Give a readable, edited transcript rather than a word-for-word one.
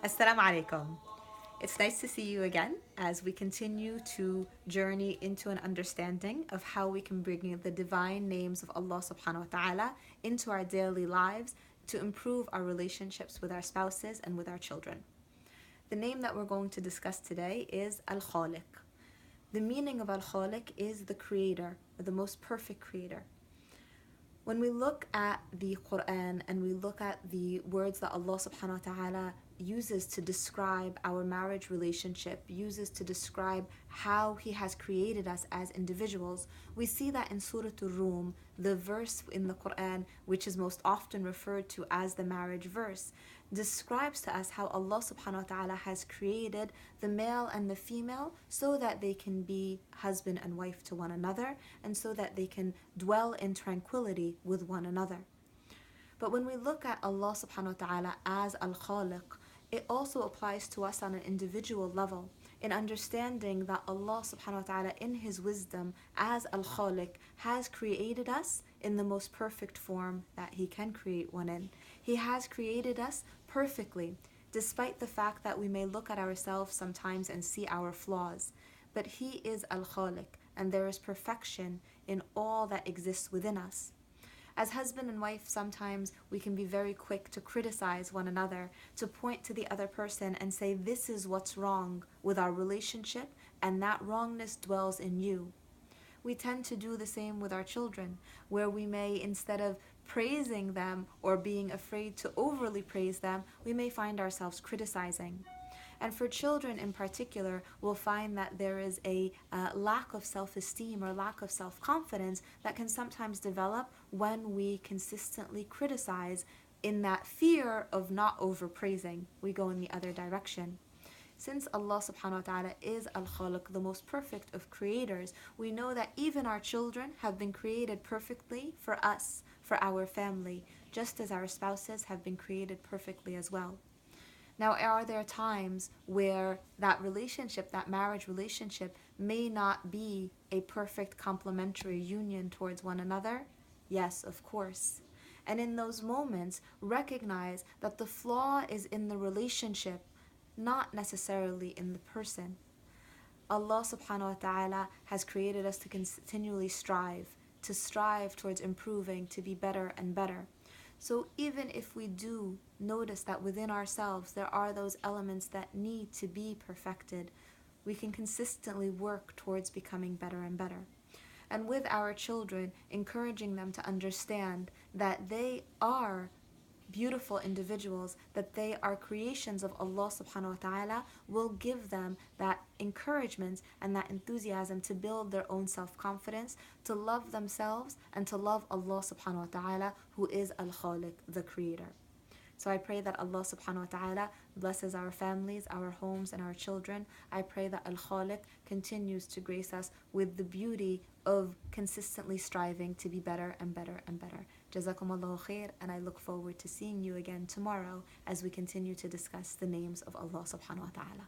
Assalamu alaikum. It's nice to see you again as we continue to journey into an understanding of how we can bring the divine names of Allah subhanahu wa ta'ala into our daily lives to improve our relationships with our spouses and with our children. The name that we're going to discuss today is Alkhaliq. The meaning of Alkhaliq is the creator, or the most perfect creator. When we look at the Quran and we look at the words that Allah subhanahu wa ta'ala uses to describe our marriage relationship, uses to describe how He has created us as individuals, we see that in Surah Ar-Rum, the verse in the Quran which is most often referred to as the marriage verse, describes to us how Allah subhanahu wa ta'ala has created the male and the female so that they can be husband and wife to one another and so that they can dwell in tranquility with one another. But when we look at Allah subhanahu wa ta'ala as Al-Khaliq, it also applies to us on an individual level in understanding that Allah subhanahu wa ta'ala in His wisdom as Al-Khaliq has created us in the most perfect form that He can create one in. He has created us perfectly, despite the fact that we may look at ourselves sometimes and see our flaws. But He is Al-Khaliq, and there is perfection in all that exists within us. As husband and wife, sometimes we can be very quick to criticize one another, to point to the other person and say, this is what's wrong with our relationship, and that wrongness dwells in you. We tend to do the same with our children, where we may, instead of praising them or being afraid to overly praise them, we may find ourselves criticizing. And for children in particular, we'll find that there is a lack of self-esteem or lack of self-confidence that can sometimes develop when we consistently criticize in that fear of not overpraising. We go in the other direction. Since Allah subhanahu wa ta'ala is Al-Khaliq, the most perfect of creators, we know that even our children have been created perfectly for us, for our family, just as our spouses have been created perfectly as well. Now, are there times where that relationship, that marriage relationship, may not be a perfect complementary union towards one another? Yes, of course. And in those moments, recognize that the flaw is in the relationship, not necessarily in the person. Allah subhanahu wa ta'ala has created us to continually strive towards improving, to be better and better. So even if we do notice that within ourselves there are those elements that need to be perfected, we can consistently work towards becoming better and better. And with our children, encouraging them to understand that they are beautiful individuals, that they are creations of Allah subhanahu wa ta'ala, will give them that encouragement and that enthusiasm to build their own self-confidence, to love themselves and to love Allah subhanahu wa ta'ala, who is Al-Khaliq, the creator. So I pray that Allah subhanahu wa ta'ala blesses our families, our homes, and our children. I pray that Al-Khaliq continues to grace us with the beauty of consistently striving to be better and better and better. Jazakumullahu khair, and I look forward to seeing you again tomorrow as we continue to discuss the names of Allah subhanahu wa ta'ala.